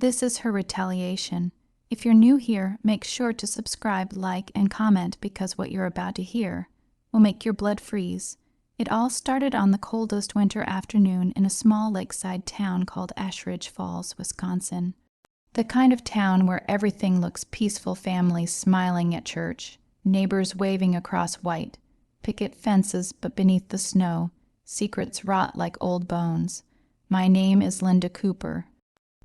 This is her retaliation. If you're new here, make sure to subscribe, like, and comment because what you're about to hear will make your blood freeze. It all started on the coldest winter afternoon in a small lakeside town called Ashridge Falls, Wisconsin. The kind of town where everything looks peaceful, families smiling at church, neighbors waving across white, picket fences but beneath the snow, secrets rot like old bones. My name is Linda Cooper.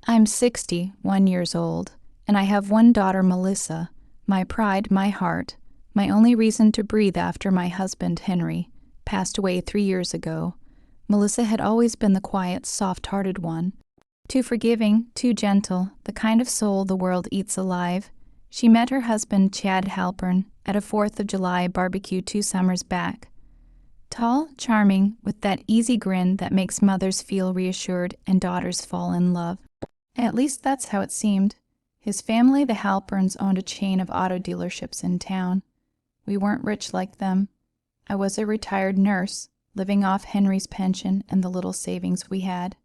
I'm 61 years old, and I have one daughter, Melissa, my pride, my heart, my only reason to breathe after my husband, Henry, passed away 3 years ago. Melissa had always been the quiet, soft-hearted one. Too forgiving, too gentle, the kind of soul the world eats alive. She met her husband, Chad Halpern, at a 4th of July barbecue 2 summers back. Tall, charming, with that easy grin that makes mothers feel reassured and daughters fall in love. At least that's how it seemed. His family, the Halperns, owned a chain of auto dealerships in town. We weren't rich like them. I was a retired nurse, living off Henry's pension and the little savings we had.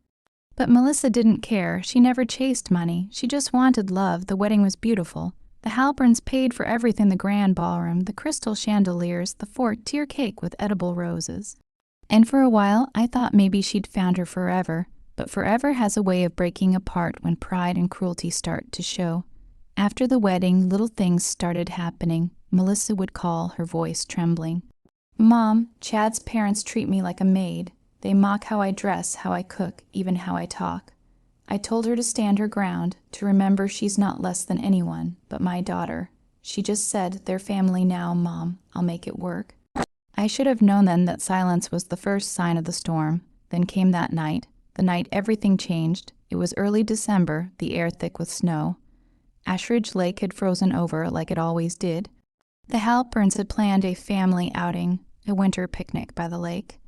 But Melissa didn't care. She never chased money. She just wanted love. The wedding was beautiful. The Halperns paid for everything: the grand ballroom, the crystal chandeliers, the 4-tier cake with edible roses. And for a while, I thought maybe she'd found her forever. But forever has a way of breaking apart when pride and cruelty start to show. After the wedding, little things started happening. Melissa would call, her voice trembling. Mom, Chad's parents treat me like a maid. They mock how I dress, how I cook, even how I talk. I told her to stand her ground, to remember she's not less than anyone, but my daughter. She just said, "They're family now, Mom. I'll make it work." I should have known then that silence was the first sign of the storm. Then came that night. The night everything changed. It was early December, the air thick with snow. Ashridge Lake had frozen over like it always did. The Halperns had planned a family outing, a winter picnic by the lake.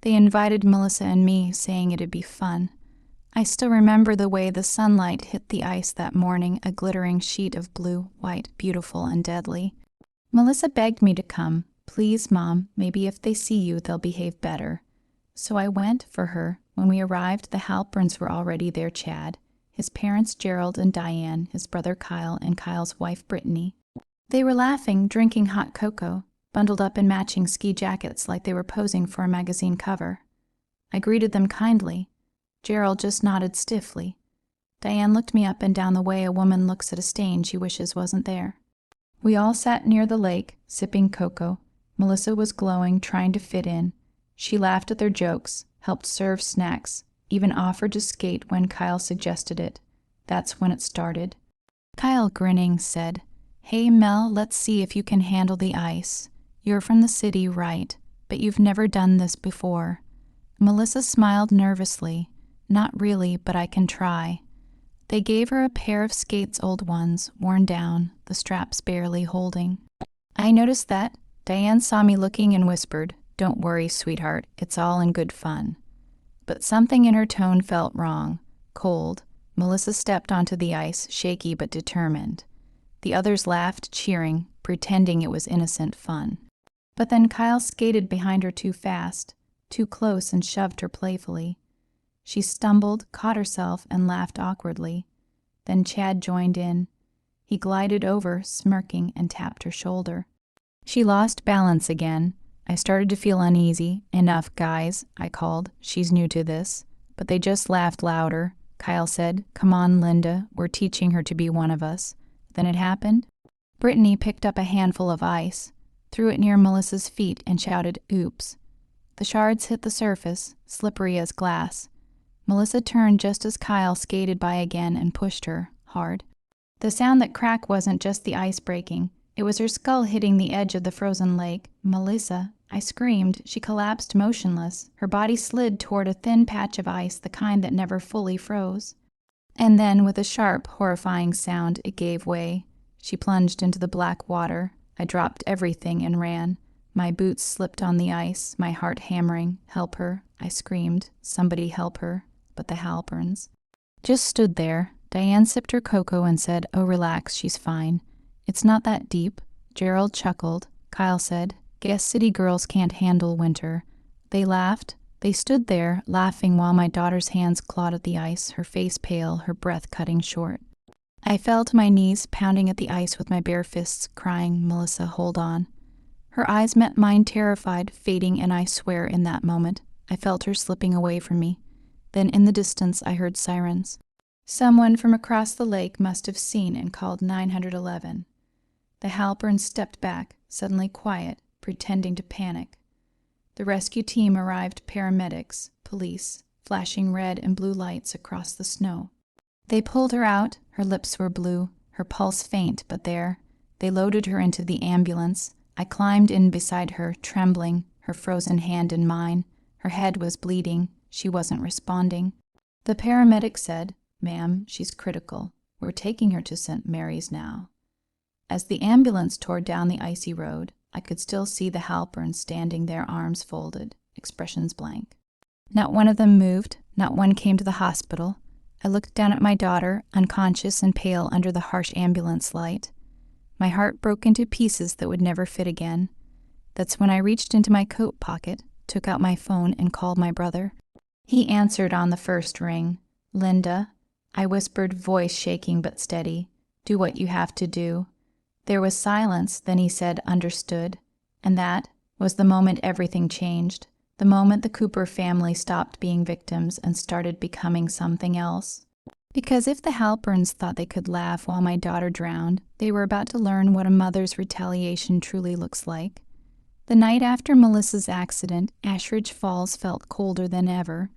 They invited Melissa and me, saying it'd be fun. I still remember the way the sunlight hit the ice that morning, a glittering sheet of blue, white, beautiful and deadly. Melissa begged me to come. "Please, Mom, maybe if they see you, they'll behave better." So I went for her. When we arrived, the Halperns were already there: Chad, his parents Gerald and Diane, his brother Kyle, and Kyle's wife Brittany. They were laughing, drinking hot cocoa, bundled up in matching ski jackets like they were posing for a magazine cover. I greeted them kindly. Gerald just nodded stiffly. Diane looked me up and down the way a woman looks at a stain she wishes wasn't there. We all sat near the lake, sipping cocoa. Melissa was glowing, trying to fit in. She laughed at their jokes, helped serve snacks, even offered to skate when Kyle suggested it. That's when it started. Kyle, grinning, said, "Hey, Mel, let's see if you can handle the ice. You're from the city, right, but you've never done this before." Melissa smiled nervously. "Not really, but I can try." They gave her a pair of skates, old ones, worn down, the straps barely holding. I noticed that. Diane saw me looking and whispered, "Don't worry, sweetheart, it's all in good fun." But something in her tone felt wrong, cold. Melissa stepped onto the ice, shaky but determined. The others laughed, cheering, pretending it was innocent fun. But then Kyle skated behind her too fast, too close, and shoved her playfully. She stumbled, caught herself, and laughed awkwardly. Then Chad joined in. He glided over, smirking, and tapped her shoulder. She lost balance again. I started to feel uneasy. "Enough, guys," I called. "She's new to this." But they just laughed louder. Kyle said, "Come on, Linda, we're teaching her to be one of us." Then it happened. Brittany picked up a handful of ice, threw it near Melissa's feet, and shouted, "Oops." The shards hit the surface, slippery as glass. Melissa turned just as Kyle skated by again and pushed her, hard. The sound that cracked wasn't just the ice breaking. It was her skull hitting the edge of the frozen lake. "Melissa," I screamed. She collapsed motionless. Her body slid toward a thin patch of ice, the kind that never fully froze. And then, with a sharp, horrifying sound, it gave way. She plunged into the black water. I dropped everything and ran. My boots slipped on the ice, my heart hammering. "Help her," I screamed. "Somebody help her." But the Halperns just stood there. Diane sipped her cocoa and said, "Oh, relax, she's fine. It's not that deep." Gerald chuckled. Kyle said, "Guess city girls can't handle winter." They laughed. They stood there, laughing while my daughter's hands clawed at the ice, her face pale, her breath cutting short. I fell to my knees, pounding at the ice with my bare fists, crying, "Melissa, hold on." Her eyes met mine, terrified, fading, and I swear in that moment, I felt her slipping away from me. Then in the distance I heard sirens. Someone from across the lake must have seen and called 911. The Halperns stepped back, suddenly quiet, pretending to panic. The rescue team arrived, paramedics, police, flashing red and blue lights across the snow. They pulled her out, her lips were blue, her pulse faint, but there. They loaded her into the ambulance. I climbed in beside her, trembling, her frozen hand in mine. Her head was bleeding. She wasn't responding. The paramedic said, "Ma'am, she's critical. We're taking her to St. Mary's now." As the ambulance tore down the icy road, I could still see the Halperns standing there, arms folded, expressions blank. Not one of them moved, not one came to the hospital. I looked down at my daughter, unconscious and pale under the harsh ambulance light. My heart broke into pieces that would never fit again. That's when I reached into my coat pocket, took out my phone, and called my brother. He answered on the first ring. "Linda," I whispered, voice shaking but steady, "do what you have to do." There was silence, then he said, "Understood." And that was the moment everything changed, the moment the Cooper family stopped being victims and started becoming something else. Because if the Halperns thought they could laugh while my daughter drowned, they were about to learn what a mother's retaliation truly looks like. The night after Melissa's accident, Ashridge Falls felt colder than ever.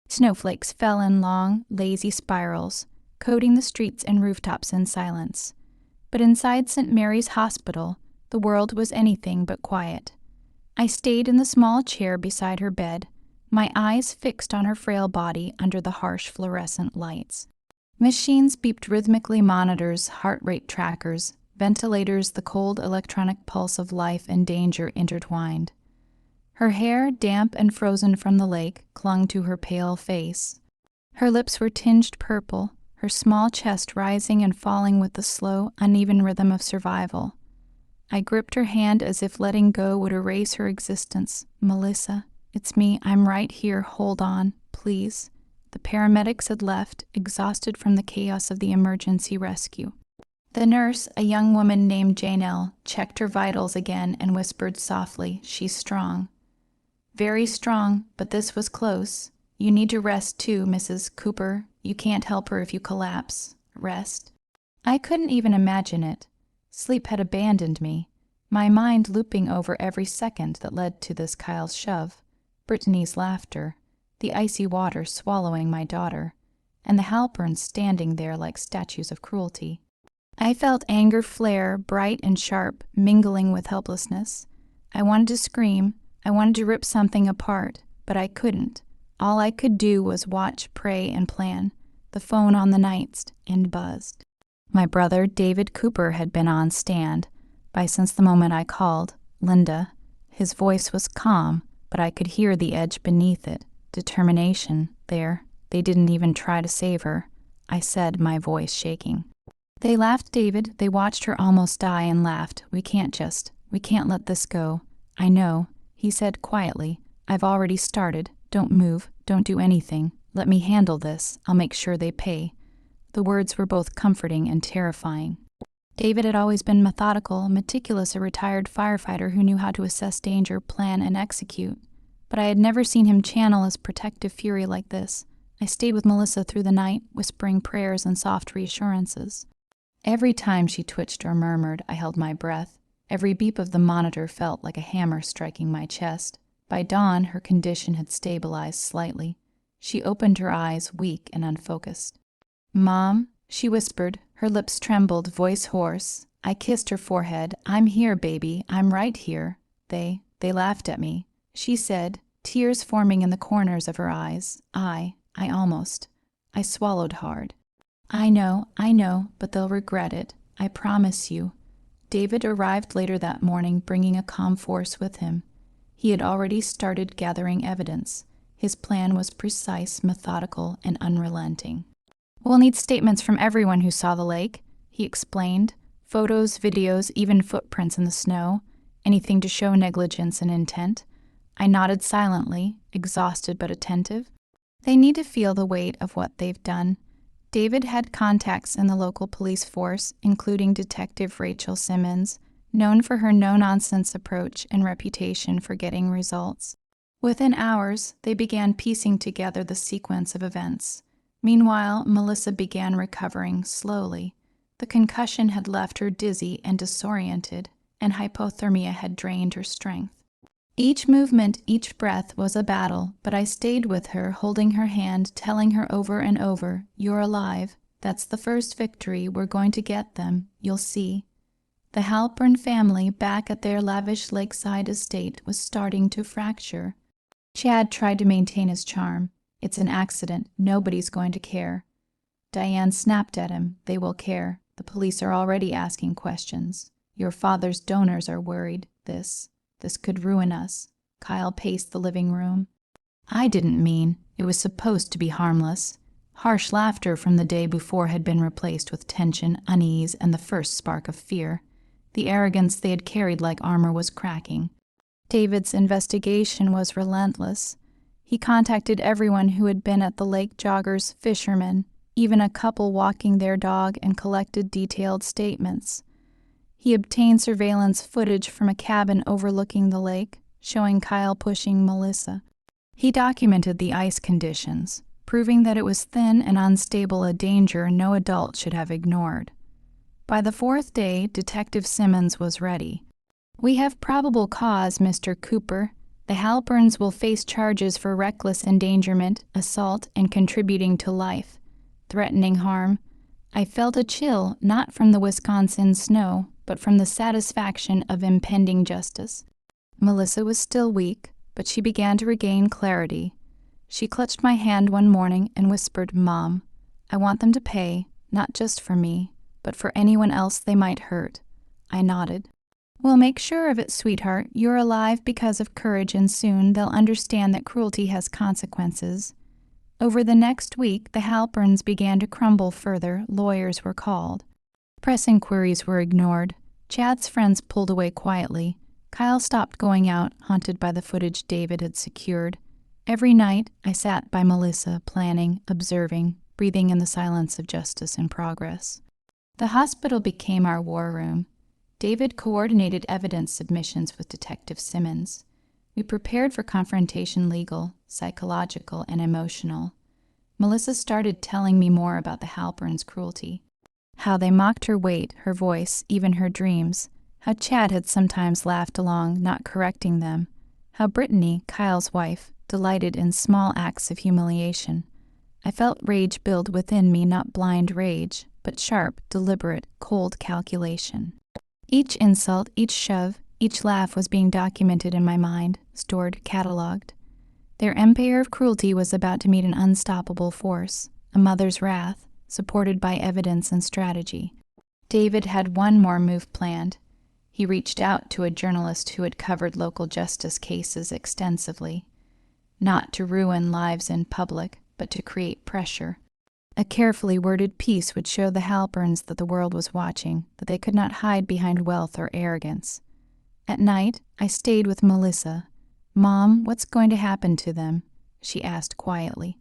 Snowflakes fell in long, lazy spirals, coating the streets and rooftops in silence. But inside St. Mary's Hospital, the world was anything but quiet. I stayed in the small chair beside her bed, my eyes fixed on her frail body under the harsh fluorescent lights. Machines beeped rhythmically, monitors, heart rate trackers, ventilators, the cold electronic pulse of life and danger intertwined. Her hair, damp and frozen from the lake, clung to her pale face. Her lips were tinged purple, her small chest rising and falling with the slow, uneven rhythm of survival. I gripped her hand as if letting go would erase her existence. "Melissa, it's me. I'm right here. Hold on, please." The paramedics had left, exhausted from the chaos of the emergency rescue. The nurse, a young woman named Janelle, checked her vitals again and whispered softly, "She's strong." "Very strong, but this was close. You need to rest too, Mrs. Cooper. You can't help her if you collapse. Rest." I couldn't even imagine it. Sleep had abandoned me, my mind looping over every second that led to this Kyle's shove, Brittany's laughter, the icy water swallowing my daughter, and the Halperns standing there like statues of cruelty. I felt anger flare, bright and sharp, mingling with helplessness. I wanted to scream. I wanted to rip something apart, but I couldn't. All I could do was watch, pray, and plan. The phone on the nightstand buzzed. My brother, David Cooper, had been on stand since the moment I called, "Linda." His voice was calm, but I could hear the edge beneath it. Determination. There. They didn't even try to save her. I said, my voice shaking. "They laughed, David. They watched her almost die and laughed. We can't let this go." "I know," he said quietly. "I've already started. Don't move. Don't do anything. Let me handle this. I'll make sure they pay." The words were both comforting and terrifying. David had always been methodical, meticulous, a retired firefighter who knew how to assess danger, plan, and execute. But I had never seen him channel his protective fury like this. I stayed with Melissa through the night, whispering prayers and soft reassurances. Every time she twitched or murmured, I held my breath. Every beep of the monitor felt like a hammer striking my chest. By dawn, her condition had stabilized slightly. She opened her eyes, weak and unfocused. "Mom," she whispered, her lips trembled, voice hoarse. I kissed her forehead. "I'm here, baby. I'm right here." They laughed at me. She said, tears forming in the corners of her eyes, I swallowed hard. I know, but they'll regret it. I promise you." David arrived later that morning, bringing a calm force with him. He had already started gathering evidence. His plan was precise, methodical, and unrelenting. "We'll need statements from everyone who saw the lake," he explained. "Photos, videos, even footprints in the snow. Anything to show negligence and intent." I nodded silently. exhausted but attentive. They need to feel the weight of what they've done. David had contacts in the local police force, including Detective Rachel Simmons, known for her no-nonsense approach and reputation for getting results. Within hours, they began piecing together the sequence of events. Meanwhile, Melissa began recovering slowly. The concussion had left her dizzy and disoriented, and hypothermia had drained her strength. Each movement, each breath was a battle, but I stayed with her, holding her hand, telling her over and over, "You're alive. That's the first victory. We're going to get them. You'll see." The Halpern family, back at their lavish lakeside estate, was starting to fracture. Chad tried to maintain his charm. "It's an accident. Nobody's going to care." Diane snapped at him. "They will care. The police are already asking questions. Your father's donors are worried. This could ruin us." Kyle paced the living room. "I didn't mean. It was supposed to be harmless." Harsh laughter from the day before had been replaced with tension, unease, and the first spark of fear. The arrogance they had carried like armor was cracking. David's investigation was relentless. He contacted everyone who had been at the lake joggers, fishermen, even a couple walking their dog, and collected detailed statements. He obtained surveillance footage from a cabin overlooking the lake, showing Kyle pushing Melissa. He documented the ice conditions, proving that it was thin and unstable, a danger no adult should have ignored. By the fourth day, Detective Simmons was ready. "We have probable cause, Mr. Cooper. The Halperns will face charges for reckless endangerment, assault, and contributing to life, threatening harm." I felt a chill, not from the Wisconsin snow, but from the satisfaction of impending justice. Melissa was still weak, but she began to regain clarity. She clutched my hand one morning and whispered, "Mom, I want them to pay, not just for me, but for anyone else they might hurt." I nodded. "We'll make sure of it, sweetheart. You're alive because of courage, and soon they'll understand that cruelty has consequences." Over the next week, the Halperns began to crumble further. Lawyers were called. Press inquiries were ignored. Chad's friends pulled away quietly. Kyle stopped going out, haunted by the footage David had secured. Every night, I sat by Melissa, planning, observing, breathing in the silence of justice in progress. The hospital became our war room. David coordinated evidence submissions with Detective Simmons. We prepared for confrontation, legal, psychological, and emotional. Melissa started telling me more about the Halperns' cruelty. How they mocked her weight, her voice, even her dreams. How Chad had sometimes laughed along, not correcting them. How Brittany, Kyle's wife, delighted in small acts of humiliation. I felt rage build within me, not blind rage, but sharp, deliberate, cold calculation. Each insult, each shove, each laugh was being documented in my mind, stored, catalogued. Their empire of cruelty was about to meet an unstoppable force, a mother's wrath, supported by evidence and strategy. David had one more move planned. He reached out to a journalist who had covered local justice cases extensively. Not to ruin lives in public, but to create pressure. A carefully worded piece would show the Halperns that the world was watching, that they could not hide behind wealth or arrogance. At night, I stayed with Melissa. "Mom, what's going to happen to them?" she asked quietly.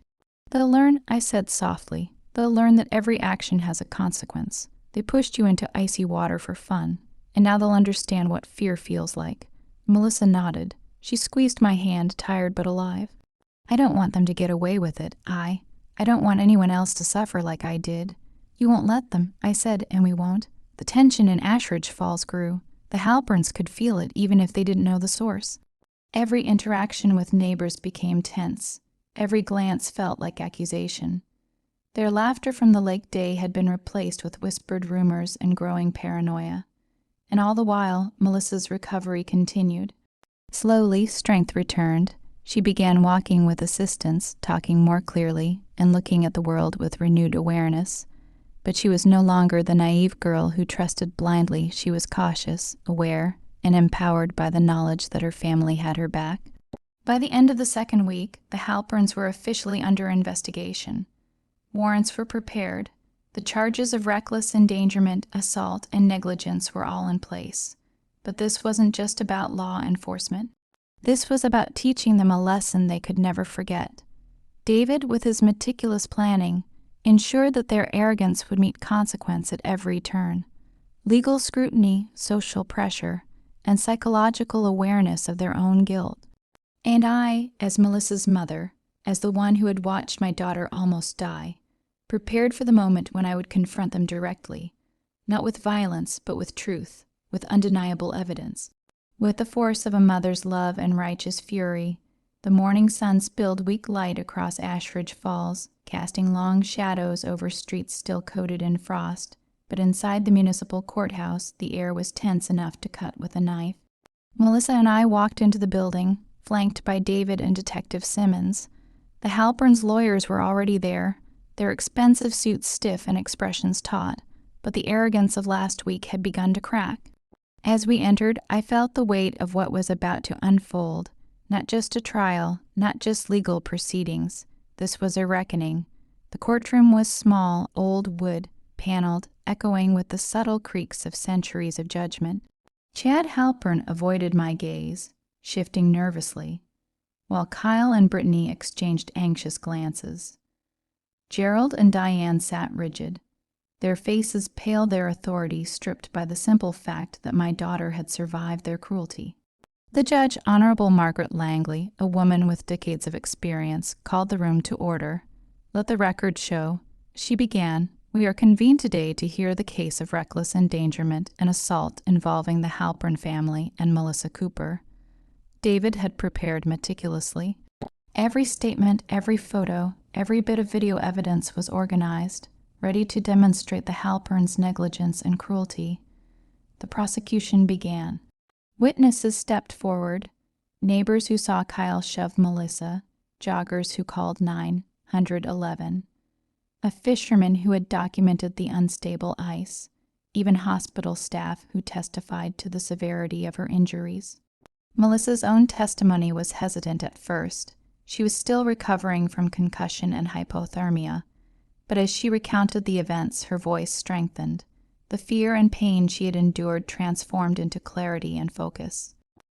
"They'll learn," I said softly. "They'll learn that every action has a consequence. They pushed you into icy water for fun, and now they'll understand what fear feels like." Melissa nodded. She squeezed my hand, tired but alive. "I don't want them to get away with it. I don't want anyone else to suffer like I did." "You won't let them," I said, "and we won't." The tension in Ashridge Falls grew. The Halperns could feel it, even if they didn't know the source. Every interaction with neighbors became tense. Every glance felt like accusation. Their laughter from the lake day had been replaced with whispered rumors and growing paranoia. And all the while, Melissa's recovery continued. Slowly, strength returned. She began walking with assistance, talking more clearly, and looking at the world with renewed awareness. But she was no longer the naive girl who trusted blindly. She was cautious, aware, and empowered by the knowledge that her family had her back. By the end of the second week, the Halperns were officially under investigation. Warrants were prepared. The charges of reckless endangerment, assault, and negligence were all in place. But this wasn't just about law enforcement. This was about teaching them a lesson they could never forget. David, with his meticulous planning, ensured that their arrogance would meet consequence at every turn. Legal scrutiny, social pressure, and psychological awareness of their own guilt. And I, as Melissa's mother, as the one who had watched my daughter almost die, prepared for the moment when I would confront them directly, not with violence, but with truth, with undeniable evidence. With the force of a mother's love and righteous fury, the morning sun spilled weak light across Ashridge Falls, casting long shadows over streets still coated in frost, but inside the municipal courthouse the air was tense enough to cut with a knife. Melissa and I walked into the building, flanked by David and Detective Simmons. The Halperns' lawyers were already there, their expensive suits stiff and expressions taut, but the arrogance of last week had begun to crack. As we entered, I felt the weight of what was about to unfold. Not just a trial, not just legal proceedings. This was a reckoning. The courtroom was small, old wood, paneled, echoing with the subtle creaks of centuries of judgment. Chad Halpern avoided my gaze, shifting nervously, while Kyle and Brittany exchanged anxious glances. Gerald and Diane sat rigid, their faces pale, their authority stripped by the simple fact that my daughter had survived their cruelty. The judge, Honorable Margaret Langley, a woman with decades of experience, called the room to order. Let the record show, she began, "We are convened today to hear the case of reckless endangerment and assault involving the Halpern family and Melissa Cooper." David had prepared meticulously. Every statement, every photo, every bit of video evidence was organized, ready to demonstrate the Halperns' negligence and cruelty. The prosecution began. Witnesses stepped forward, neighbors who saw Kyle shove Melissa, joggers who called 911, a fisherman who had documented the unstable ice, even hospital staff who testified to the severity of her injuries. Melissa's own testimony was hesitant at first. She was still recovering from concussion and hypothermia, but as she recounted the events, her voice strengthened. The fear and pain she had endured transformed into clarity and focus.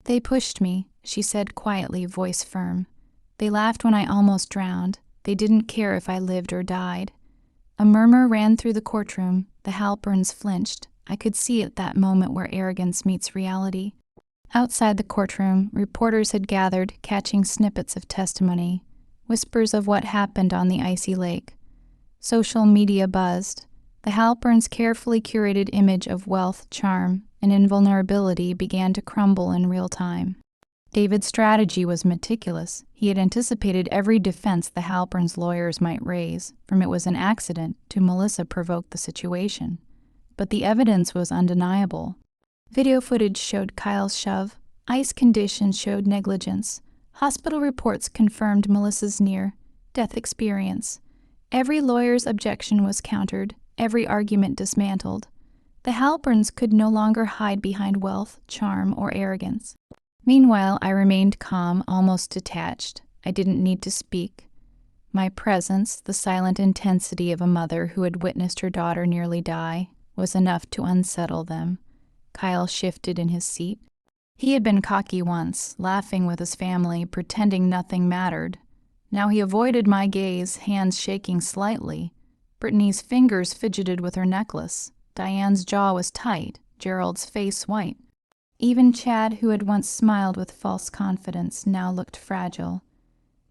"They pushed me," she said quietly, voice firm. "They laughed when I almost drowned. They didn't care if I lived or died." A murmur ran through the courtroom. The Halperns flinched. I could see at that moment where arrogance meets reality. Outside the courtroom, reporters had gathered, catching snippets of testimony, whispers of what happened on the icy lake. Social media buzzed. The Halperns' carefully curated image of wealth, charm, and invulnerability began to crumble in real time. David's strategy was meticulous. He had anticipated every defense the Halperns' lawyers might raise, from "it was an accident" to "Melissa provoked the situation." But the evidence was undeniable. Video footage showed Kyle's shove. Ice conditions showed negligence. Hospital reports confirmed Melissa's near-death experience. Every lawyer's objection was countered, every argument dismantled. The Halperns could no longer hide behind wealth, charm, or arrogance. Meanwhile, I remained calm, almost detached. I didn't need to speak. My presence, the silent intensity of a mother who had witnessed her daughter nearly die, was enough to unsettle them. Kyle shifted in his seat. He had been cocky once, laughing with his family, pretending nothing mattered. Now he avoided my gaze, hands shaking slightly. Brittany's fingers fidgeted with her necklace. Diane's jaw was tight, Gerald's face white. Even Chad, who had once smiled with false confidence, now looked fragile.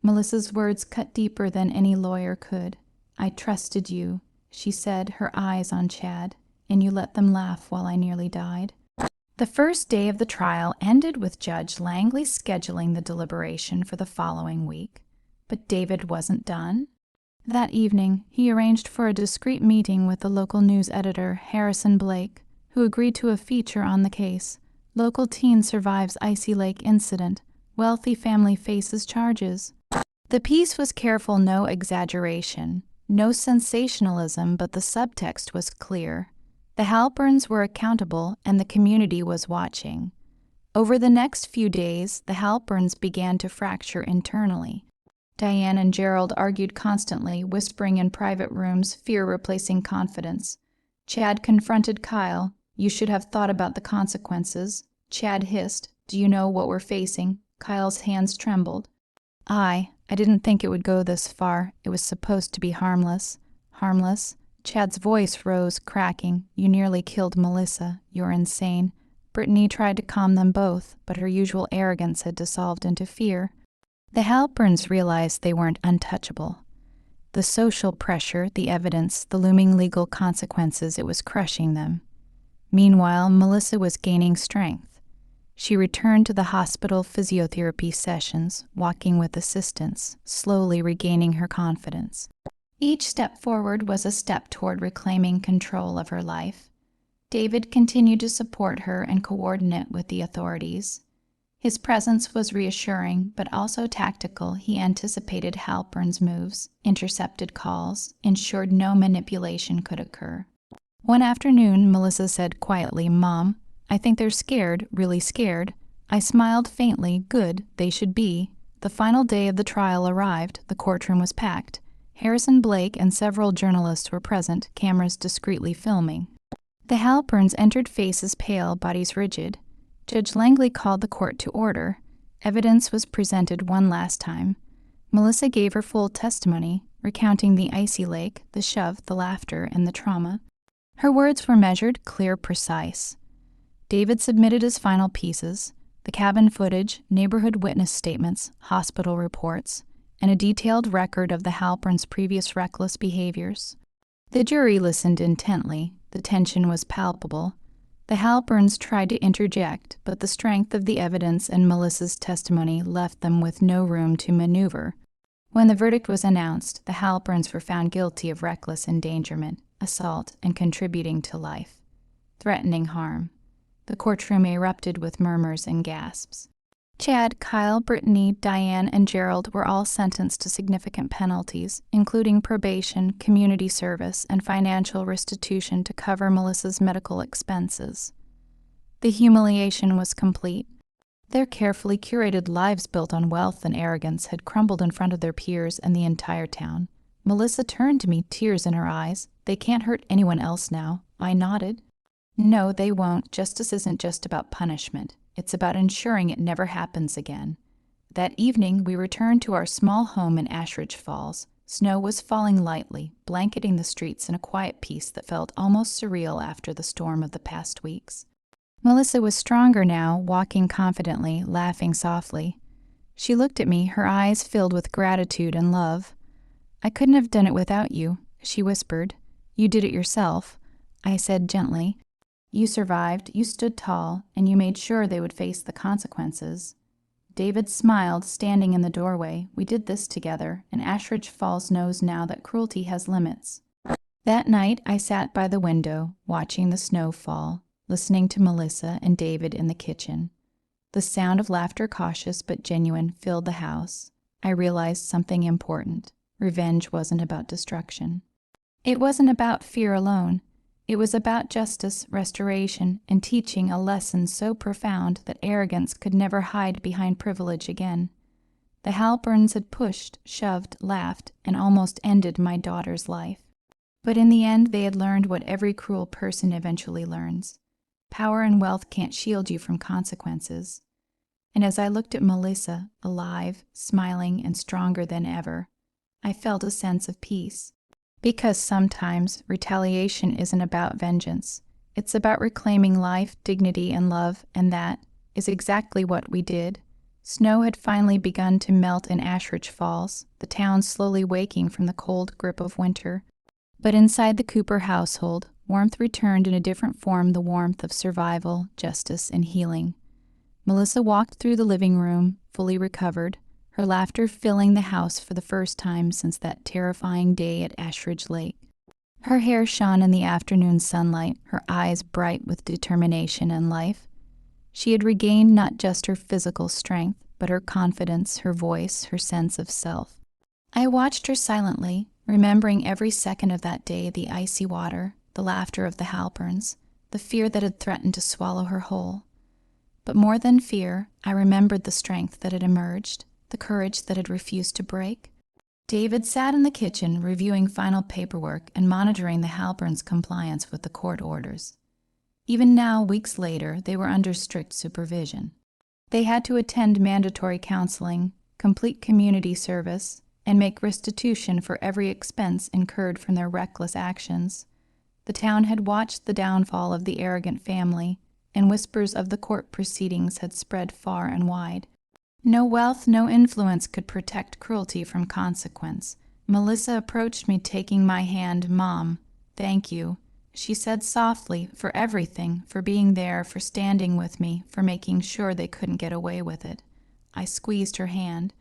Melissa's words cut deeper than any lawyer could. "I trusted you," she said, her eyes on Chad, "and you let them laugh while I nearly died." The first day of the trial ended with Judge Langley scheduling the deliberation for the following week. But David wasn't done. That evening, he arranged for a discreet meeting with the local news editor, Harrison Blake, who agreed to a feature on the case. Local teen survives Icy Lake incident. Wealthy family faces charges. The piece was careful, no exaggeration, no sensationalism, but the subtext was clear. The Halperns were accountable, and the community was watching. Over the next few days, the Halperns began to fracture internally. Diane and Gerald argued constantly, whispering in private rooms, fear replacing confidence. Chad confronted Kyle. "You should have thought about the consequences." Chad hissed, "Do you know what we're facing?" Kyle's hands trembled. I didn't think it would go this far. It was supposed to be harmless. Harmless? Chad's voice rose, cracking. You nearly killed Melissa. You're insane. Brittany tried to calm them both, but her usual arrogance had dissolved into fear. The Halperns realized they weren't untouchable. The social pressure, the evidence, the looming legal consequences, it was crushing them. Meanwhile, Melissa was gaining strength. She returned to the hospital physiotherapy sessions, walking with assistance, slowly regaining her confidence. Each step forward was a step toward reclaiming control of her life. David continued to support her and coordinate with the authorities. His presence was reassuring, but also tactical. He anticipated Halpern's moves, intercepted calls, ensured no manipulation could occur. One afternoon, Melissa said quietly, "Mom, I think they're scared, really scared." I smiled faintly. Good, they should be. The final day of the trial arrived. The courtroom was packed. Harrison Blake and several journalists were present, cameras discreetly filming. The Halperns entered, faces pale, bodies rigid. Judge Langley called the court to order. Evidence was presented one last time. Melissa gave her full testimony, recounting the icy lake, the shove, the laughter, and the trauma. Her words were measured, clear, precise. David submitted his final pieces: the cabin footage, neighborhood witness statements, hospital reports, and a detailed record of the Halperns' previous reckless behaviors. The jury listened intently. The tension was palpable. The Halperns tried to interject, but the strength of the evidence and Melissa's testimony left them with no room to maneuver. When the verdict was announced, the Halperns were found guilty of reckless endangerment, assault, and contributing to life, threatening harm. The courtroom erupted with murmurs and gasps. Chad, Kyle, Brittany, Diane, and Gerald were all sentenced to significant penalties, including probation, community service, and financial restitution to cover Melissa's medical expenses. The humiliation was complete. Their carefully curated lives built on wealth and arrogance had crumbled in front of their peers and the entire town. Melissa turned to me, tears in her eyes. "They can't hurt anyone else now." I nodded. "No, they won't. Justice isn't just about punishment. It's about ensuring it never happens again." That evening, we returned to our small home in Ashridge Falls. Snow was falling lightly, blanketing the streets in a quiet peace that felt almost surreal after the storm of the past weeks. Melissa was stronger now, walking confidently, laughing softly. She looked at me, her eyes filled with gratitude and love. "I couldn't have done it without you," she whispered. "You did it yourself." I said gently. "You survived, you stood tall, and you made sure they would face the consequences." David smiled, standing in the doorway. "We did this together, and Ashridge Falls knows now that cruelty has limits." That night, I sat by the window, watching the snow fall, listening to Melissa and David in the kitchen. The sound of laughter, cautious but genuine, filled the house. I realized something important. Revenge wasn't about destruction. It wasn't about fear alone. It was about justice, restoration, and teaching a lesson so profound that arrogance could never hide behind privilege again. The Halperns had pushed, shoved, laughed, and almost ended my daughter's life. But in the end, they had learned what every cruel person eventually learns. Power and wealth can't shield you from consequences. And as I looked at Melissa, alive, smiling, and stronger than ever, I felt a sense of peace. Because sometimes retaliation isn't about vengeance. It's about reclaiming life, dignity, and love, and that is exactly what we did. Snow had finally begun to melt in Ashridge Falls, the town slowly waking from the cold grip of winter. But inside the Cooper household, warmth returned in a different form, the warmth of survival, justice, and healing. Melissa walked through the living room, fully recovered, her laughter filling the house for the first time since that terrifying day at Ashridge Lake. Her hair shone in the afternoon sunlight, her eyes bright with determination and life. She had regained not just her physical strength, but her confidence, her voice, her sense of self. I watched her silently, remembering every second of that day, the icy water, the laughter of the Halperns, the fear that had threatened to swallow her whole. But more than fear, I remembered the strength that had emerged, the courage that had refused to break. David sat in the kitchen, reviewing final paperwork and monitoring the Halperns' compliance with the court orders. Even now, weeks later, they were under strict supervision. They had to attend mandatory counseling, complete community service, and make restitution for every expense incurred from their reckless actions. The town had watched the downfall of the arrogant family, and whispers of the court proceedings had spread far and wide. No wealth, no influence could protect cruelty from consequence. Melissa approached me, taking my hand. "Mom, thank you," she said softly, "for everything, for being there, for standing with me, for making sure they couldn't get away with it." I squeezed her hand.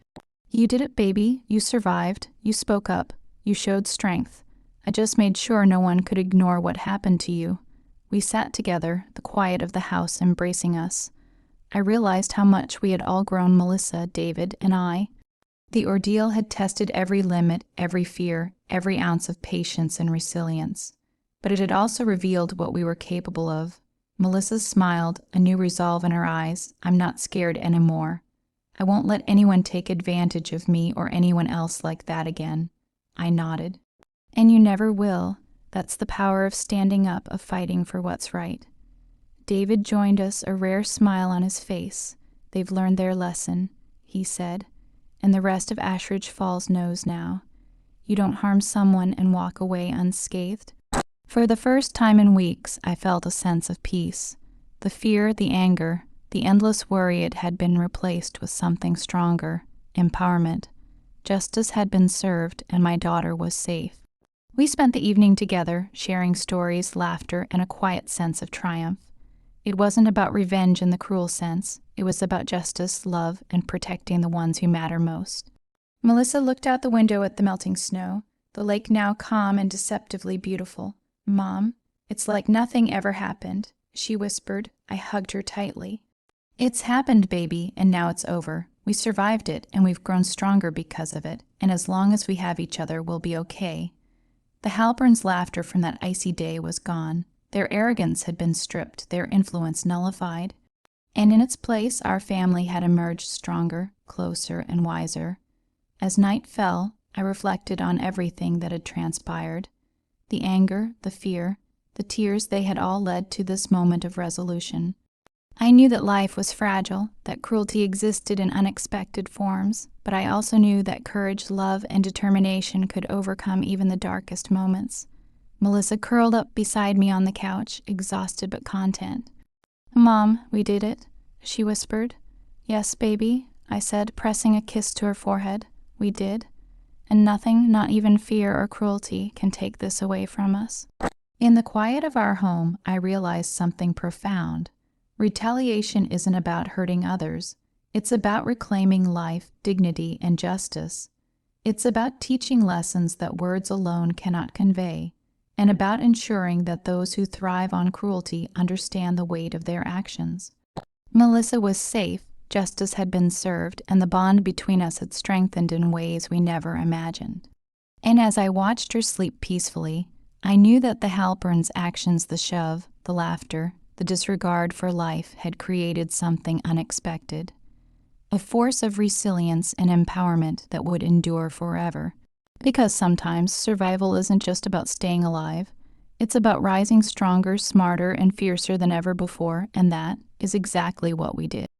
"You did it, baby. You survived. You spoke up. You showed strength. I just made sure no one could ignore what happened to you." We sat together, the quiet of the house embracing us. I realized how much we had all grown, Melissa, David, and I. The ordeal had tested every limit, every fear, every ounce of patience and resilience. But it had also revealed what we were capable of. Melissa smiled, a new resolve in her eyes. "I'm not scared anymore. I won't let anyone take advantage of me or anyone else like that again." I nodded. "And you never will. That's the power of standing up, of fighting for what's right." David joined us, a rare smile on his face. "They've learned their lesson," he said, "and the rest of Ashridge Falls knows now. You don't harm someone and walk away unscathed." For the first time in weeks, I felt a sense of peace. The fear, the anger, the endless worry, it had been replaced with something stronger, empowerment. Justice had been served, and my daughter was safe. We spent the evening together, sharing stories, laughter, and a quiet sense of triumph. It wasn't about revenge in the cruel sense. It was about justice, love, and protecting the ones who matter most. Melissa looked out the window at the melting snow, the lake now calm and deceptively beautiful. "Mom, it's like nothing ever happened," she whispered. I hugged her tightly. "It's happened, baby, and now it's over. We survived it, and we've grown stronger because of it, and as long as we have each other, we'll be okay." The Halperns' laughter from that icy day was gone. Their arrogance had been stripped, their influence nullified. And in its place, our family had emerged stronger, closer, and wiser. As night fell, I reflected on everything that had transpired. The anger, the fear, the tears, they had all led to this moment of resolution. I knew that life was fragile, that cruelty existed in unexpected forms, but I also knew that courage, love, and determination could overcome even the darkest moments. Melissa curled up beside me on the couch, exhausted but content. "Mom, we did it," she whispered. "Yes, baby," I said, pressing a kiss to her forehead. "We did. And nothing, not even fear or cruelty, can take this away from us." In the quiet of our home, I realized something profound. Retaliation isn't about hurting others. It's about reclaiming life, dignity, and justice. It's about teaching lessons that words alone cannot convey, and about ensuring that those who thrive on cruelty understand the weight of their actions. Melissa was safe, justice had been served, and the bond between us had strengthened in ways we never imagined. And as I watched her sleep peacefully, I knew that the Halperns' actions, the shove, the laughter, the disregard for life, had created something unexpected. A force of resilience and empowerment that would endure forever. Because sometimes survival isn't just about staying alive. It's about rising stronger, smarter, and fiercer than ever before, and that is exactly what we did.